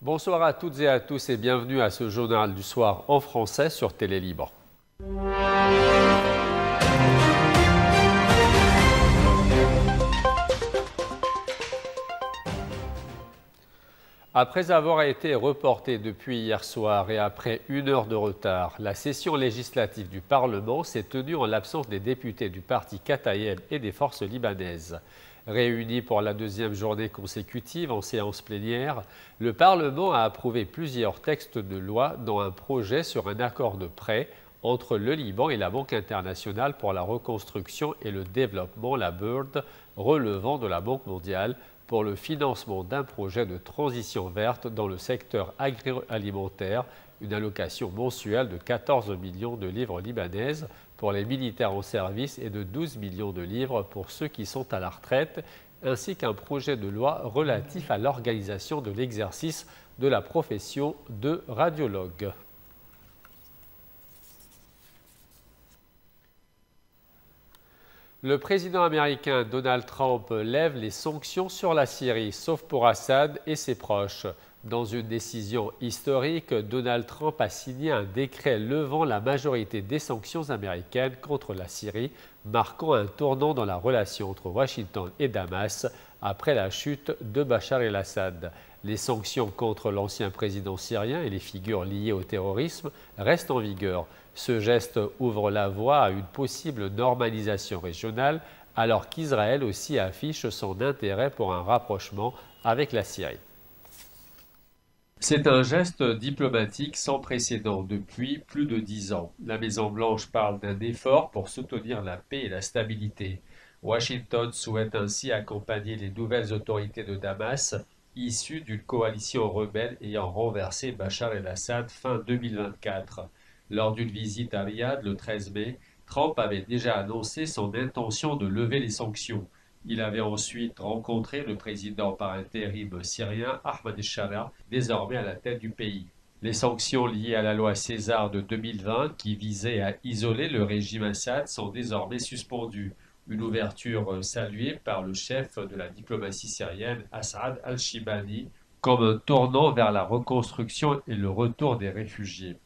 Bonsoir à toutes et à tous et bienvenue à ce journal du soir en français sur Télé Libre. Après avoir été reportée depuis hier soir et après 1 heure de retard, la session législative du Parlement s'est tenue en l'absence des députés du parti Kataïeb et des forces libanaises. Réunis pour la deuxième journée consécutive en séance plénière, le Parlement a approuvé plusieurs textes de loi, dont un projet sur un accord de prêt entre le Liban et la Banque internationale pour la reconstruction et le développement, la BIRD, relevant de la Banque mondiale, pour le financement d'un projet de transition verte dans le secteur agroalimentaire, une allocation mensuelle de 14 millions de livres libanaises pour les militaires en service et de 12 millions de livres pour ceux qui sont à la retraite, ainsi qu'un projet de loi relatif à l'organisation de l'exercice de la profession de radiologue. Le président américain Donald Trump lève les sanctions sur la Syrie, sauf pour Assad et ses proches. Dans une décision historique, Donald Trump a signé un décret levant la majorité des sanctions américaines contre la Syrie, marquant un tournant dans la relation entre Washington et Damas après la chute de Bachar el-Assad. Les sanctions contre l'ancien président syrien et les figures liées au terrorisme restent en vigueur. Ce geste ouvre la voie à une possible normalisation régionale, alors qu'Israël aussi affiche son intérêt pour un rapprochement avec la Syrie. C'est un geste diplomatique sans précédent depuis plus de 10 ans. La Maison-Blanche parle d'un effort pour soutenir la paix et la stabilité. Washington souhaite ainsi accompagner les nouvelles autorités de Damas, issues d'une coalition rebelle ayant renversé Bachar el-Assad fin 2024. Lors d'une visite à Riyad le 13 mai, Trump avait déjà annoncé son intention de lever les sanctions. Il avait ensuite rencontré le président par intérim syrien Ahmed el-Sharaa, désormais à la tête du pays. Les sanctions liées à la loi César de 2020, qui visait à isoler le régime Assad, sont désormais suspendues. Une ouverture saluée par le chef de la diplomatie syrienne, Asad al-Shibani, comme un tournant vers la reconstruction et le retour des réfugiés.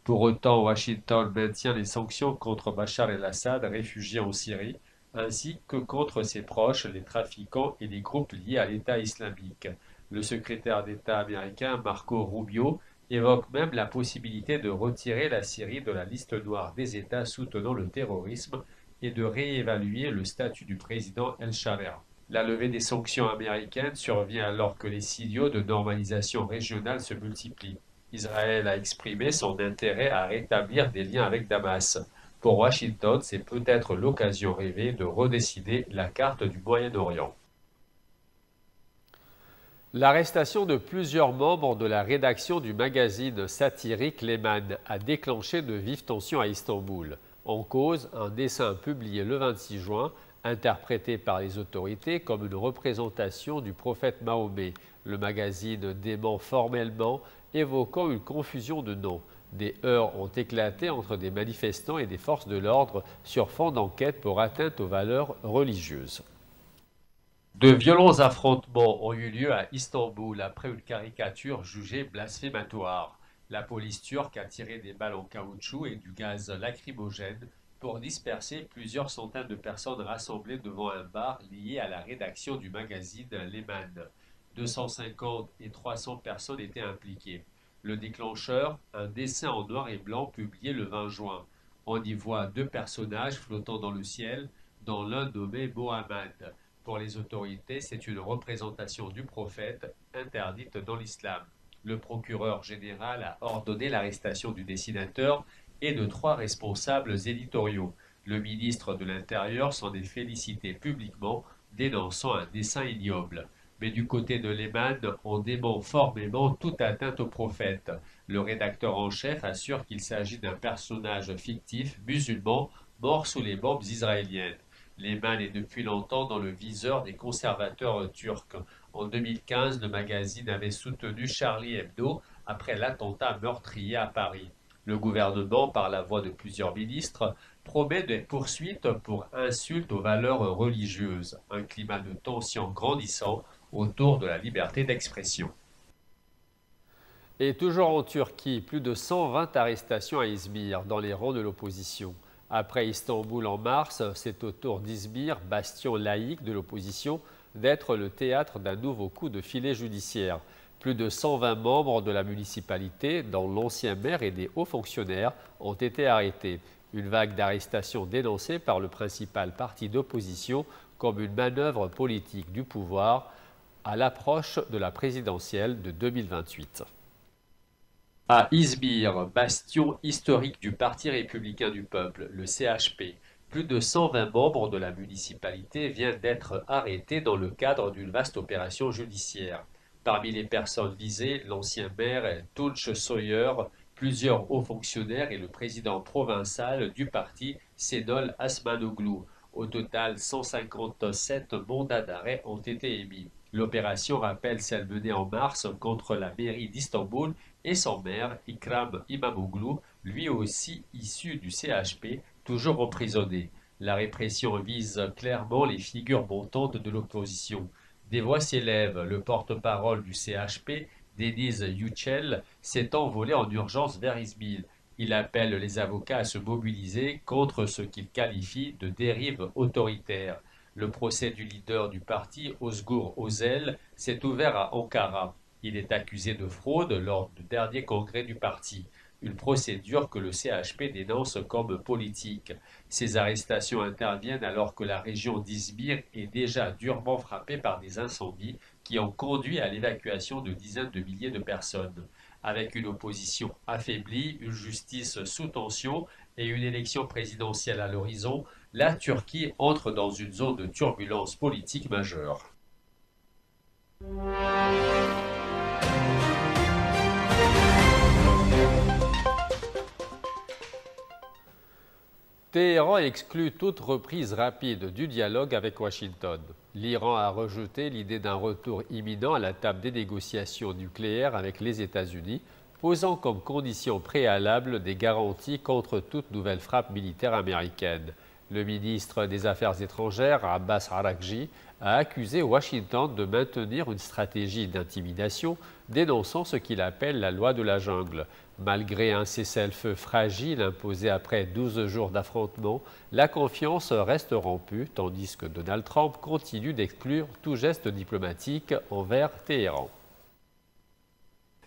Pour autant, Washington maintient les sanctions contre Bachar el-Assad, réfugié en Syrie, ainsi que contre ses proches, les trafiquants et les groupes liés à l'État islamique. Le secrétaire d'État américain Marco Rubio évoque même la possibilité de retirer la Syrie de la liste noire des États soutenant le terrorisme et de réévaluer le statut du président El-Sharaa. La levée des sanctions américaines survient alors que les signaux de normalisation régionale se multiplient. Israël a exprimé son intérêt à rétablir des liens avec Damas. Pour Washington, c'est peut-être l'occasion rêvée de redessiner la carte du Moyen-Orient. L'arrestation de plusieurs membres de la rédaction du magazine satirique Leman a déclenché de vives tensions à Istanbul. En cause, un dessin publié le 26 juin, interprété par les autorités comme une représentation du prophète Mahomet. Le magazine dément formellement, évoquant une confusion de noms. Des heurts ont éclaté entre des manifestants et des forces de l'ordre sur fond d'enquête pour atteinte aux valeurs religieuses. De violents affrontements ont eu lieu à Istanbul après une caricature jugée blasphématoire. La police turque a tiré des balles en caoutchouc et du gaz lacrymogène pour disperser plusieurs centaines de personnes rassemblées devant un bar lié à la rédaction du magazine Leman. 250 et 300 personnes étaient impliquées. Le déclencheur, un dessin en noir et blanc publié le 20 juin. On y voit deux personnages flottant dans le ciel, dont l'un nommé Mohammed. Pour les autorités, c'est une représentation du prophète interdite dans l'islam. Le procureur général a ordonné l'arrestation du dessinateur et de 3 responsables éditoriaux. Le ministre de l'Intérieur s'en est félicité publiquement, dénonçant un dessin ignoble. Mais du côté de Leman, on dément formellement toute atteinte au prophète. Le rédacteur en chef assure qu'il s'agit d'un personnage fictif musulman mort sous les bombes israéliennes. Leman est depuis longtemps dans le viseur des conservateurs turcs. En 2015, le magazine avait soutenu Charlie Hebdo après l'attentat meurtrier à Paris. Le gouvernement, par la voix de plusieurs ministres, promet des poursuites pour insultes aux valeurs religieuses. Un climat de tension grandissant autour de la liberté d'expression. Et toujours en Turquie, plus de 120 arrestations à Izmir dans les rangs de l'opposition. Après Istanbul en mars, c'est au tour d'Izmir, bastion laïque de l'opposition, d'être le théâtre d'un nouveau coup de filet judiciaire. Plus de 120 membres de la municipalité, dont l'ancien maire et des hauts fonctionnaires, ont été arrêtés. Une vague d'arrestations dénoncée par le principal parti d'opposition comme une manœuvre politique du pouvoir à l'approche de la présidentielle de 2028. À Izmir, bastion historique du Parti républicain du peuple, le CHP, plus de 120 membres de la municipalité viennent d'être arrêtés dans le cadre d'une vaste opération judiciaire. Parmi les personnes visées, l'ancien maire Tunç Soyer, plusieurs hauts fonctionnaires et le président provincial du parti, Şenol Asmanoglu. Au total, 157 mandats d'arrêt ont été émis. L'opération rappelle celle menée en mars contre la mairie d'Istanbul et son maire, Ikram İmamoğlu, lui aussi issu du CHP, toujours emprisonné. La répression vise clairement les figures montantes de l'opposition. Des voix s'élèvent. Le porte-parole du CHP, Deniz Yücel, s'est envolé en urgence vers Izmir. Il appelle les avocats à se mobiliser contre ce qu'il qualifie de dérive autoritaire. Le procès du leader du parti, Özgür Özel, s'est ouvert à Ankara. Il est accusé de fraude lors du dernier congrès du parti, une procédure que le CHP dénonce comme politique. Ces arrestations interviennent alors que la région d'Izmir est déjà durement frappée par des incendies qui ont conduit à l'évacuation de dizaines de milliers de personnes. Avec une opposition affaiblie, une justice sous tension et une élection présidentielle à l'horizon, la Turquie entre dans une zone de turbulence politique majeure. Téhéran exclut toute reprise rapide du dialogue avec Washington. L'Iran a rejeté l'idée d'un retour imminent à la table des négociations nucléaires avec les États-Unis, posant comme condition préalable des garanties contre toute nouvelle frappe militaire américaine. Le ministre des Affaires étrangères, Abbas Araghchi, a accusé Washington de maintenir une stratégie d'intimidation, dénonçant ce qu'il appelle la loi de la jungle. Malgré un cessez-le-feu fragile imposé après 12 jours d'affrontement, la confiance reste rompue, tandis que Donald Trump continue d'exclure tout geste diplomatique envers Téhéran.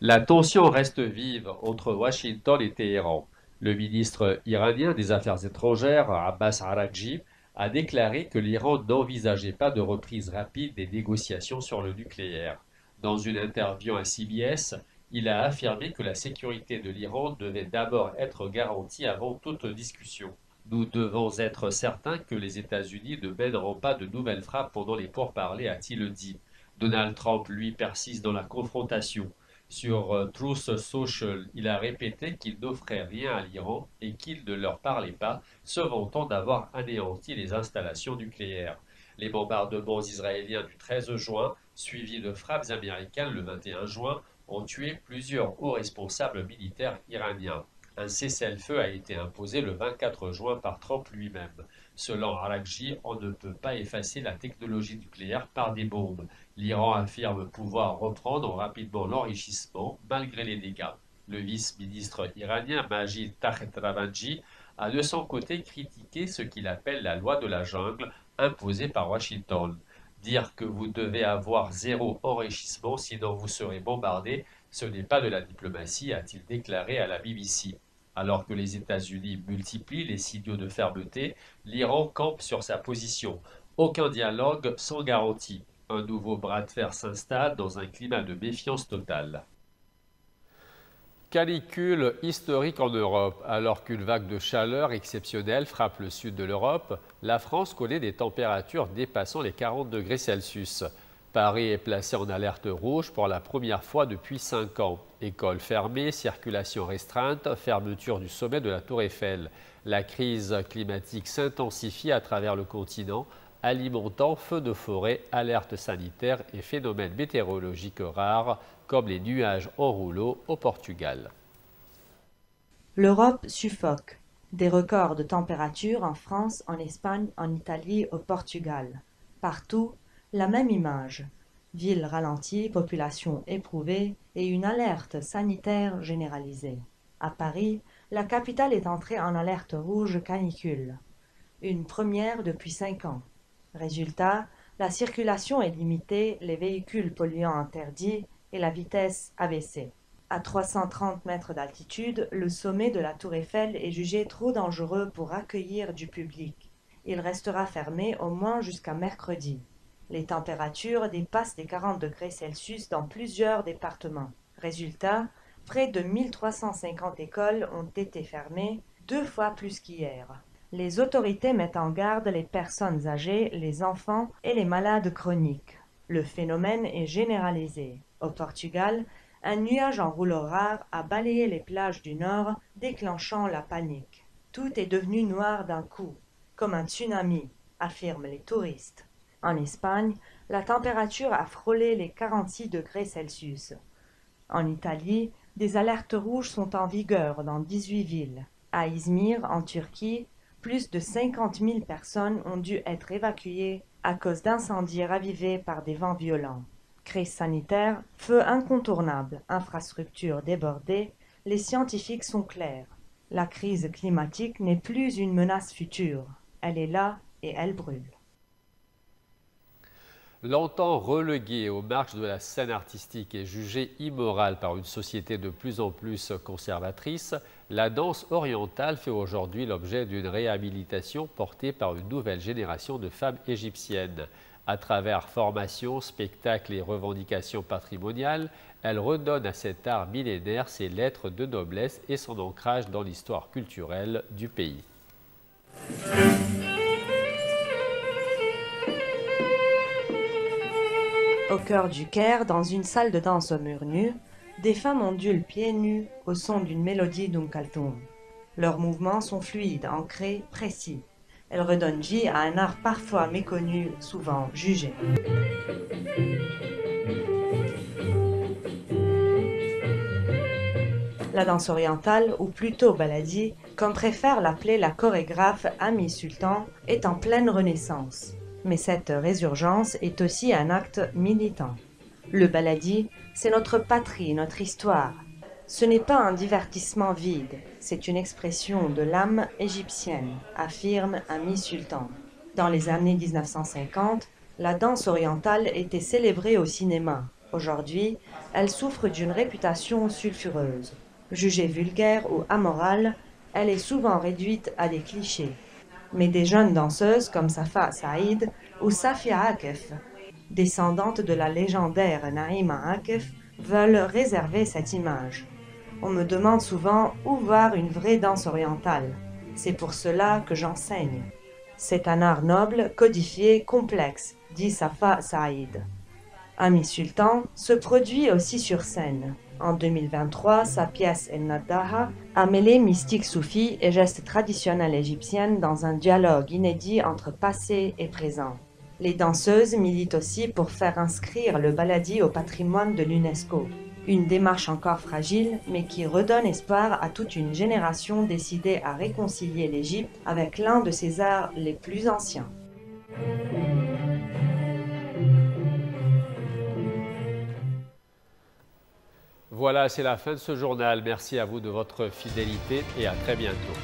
La tension reste vive entre Washington et Téhéran. Le ministre iranien des Affaires étrangères, Abbas Araghchi, a déclaré que l'Iran n'envisageait pas de reprise rapide des négociations sur le nucléaire. Dans une interview à CBS, il a affirmé que la sécurité de l'Iran devait d'abord être garantie avant toute discussion. Nous devons être certains que les États-Unis ne mèneront pas de nouvelles frappes pendant les pourparlers, a-t-il dit. Donald Trump, lui, persiste dans la confrontation. Sur Truth Social, il a répété qu'il n'offrait rien à l'Iran et qu'il ne leur parlait pas, se vantant d'avoir anéanti les installations nucléaires. Les bombardements israéliens du 13 juin, suivis de frappes américaines le 21 juin, ont tué plusieurs hauts responsables militaires iraniens. Un cessez-le-feu a été imposé le 24 juin par Trump lui-même. Selon Araghchi, on ne peut pas effacer la technologie nucléaire par des bombes. L'Iran affirme pouvoir reprendre rapidement l'enrichissement malgré les dégâts. Le vice-ministre iranien Majid Takht-Ravanchi a de son côté critiqué ce qu'il appelle la loi de la jungle imposée par Washington. Dire que vous devez avoir zéro enrichissement sinon vous serez bombardé, ce n'est pas de la diplomatie, a-t-il déclaré à la BBC. Alors que les États-Unis multiplient les signaux de fermeté, l'Iran campe sur sa position. Aucun dialogue sans garantie. Un nouveau bras de fer s'installe dans un climat de méfiance totale. Canicule historique en Europe. Alors qu'une vague de chaleur exceptionnelle frappe le sud de l'Europe, la France connaît des températures dépassant les 40 degrés Celsius. Paris est placé en alerte rouge pour la première fois depuis 5 ans. Écoles fermées, circulation restreinte, fermeture du sommet de la Tour Eiffel. La crise climatique s'intensifie à travers le continent, alimentant feux de forêt, alertes sanitaires et phénomènes météorologiques rares comme les nuages en rouleau au Portugal. L'Europe suffoque. Des records de température en France, en Espagne, en Italie, au Portugal. Partout, la même image. Ville ralentie, population éprouvée et une alerte sanitaire généralisée. À Paris, la capitale est entrée en alerte rouge canicule. Une première depuis 5 ans. Résultat, la circulation est limitée, les véhicules polluants interdits et la vitesse abaissée. À 330 mètres d'altitude, le sommet de la Tour Eiffel est jugé trop dangereux pour accueillir du public. Il restera fermé au moins jusqu'à mercredi. Les températures dépassent les 40 degrés Celsius dans plusieurs départements. Résultat, près de 1350 écoles ont été fermées, 2 fois plus qu'hier. Les autorités mettent en garde les personnes âgées, les enfants et les malades chroniques. Le phénomène est généralisé. Au Portugal, un nuage en rouleau rare a balayé les plages du nord, déclenchant la panique. Tout est devenu noir d'un coup, comme un tsunami, affirment les touristes. En Espagne, la température a frôlé les 46 degrés Celsius. En Italie, des alertes rouges sont en vigueur dans 18 villes. À Izmir, en Turquie, plus de 50 000 personnes ont dû être évacuées à cause d'incendies ravivés par des vents violents. Crise sanitaire, feu incontournable, infrastructures débordées, les scientifiques sont clairs. La crise climatique n'est plus une menace future. Elle est là et elle brûle. Longtemps reléguée aux marges de la scène artistique et jugée immorale par une société de plus en plus conservatrice, la danse orientale fait aujourd'hui l'objet d'une réhabilitation portée par une nouvelle génération de femmes égyptiennes. À travers formation, spectacles et revendications patrimoniales, elle redonne à cet art millénaire ses lettres de noblesse et son ancrage dans l'histoire culturelle du pays. Au cœur du Caire, dans une salle de danse aux murs nus, des femmes ondulent pieds nus au son d'une mélodie d'Kaltoum. Leurs mouvements sont fluides, ancrés, précis. Elles redonnent vie à un art parfois méconnu, souvent jugé. La danse orientale, ou plutôt baladi, comme préfère l'appeler la chorégraphe Ami Sultan, est en pleine renaissance. Mais cette résurgence est aussi un acte militant. Le baladi, c'est notre patrie, notre histoire. Ce n'est pas un divertissement vide, c'est une expression de l'âme égyptienne, affirme Ami Sultan. Dans les années 1950, la danse orientale était célébrée au cinéma. Aujourd'hui, elle souffre d'une réputation sulfureuse. Jugée vulgaire ou amorale, elle est souvent réduite à des clichés. Mais des jeunes danseuses comme Safa Saïd ou Safia Akef, descendantes de la légendaire Naïma Akef, veulent réserver cette image. On me demande souvent où voir une vraie danse orientale. C'est pour cela que j'enseigne. C'est un art noble, codifié, complexe, dit Safa Saïd. Ami Sultan se produit aussi sur scène. En 2023, sa pièce El Naddaha a mêlé mystique soufi et gestes traditionnels égyptiennes dans un dialogue inédit entre passé et présent. Les danseuses militent aussi pour faire inscrire le baladi au patrimoine de l'UNESCO. Une démarche encore fragile, mais qui redonne espoir à toute une génération décidée à réconcilier l'Égypte avec l'un de ses arts les plus anciens. Voilà, c'est la fin de ce journal. Merci à vous de votre fidélité et à très bientôt.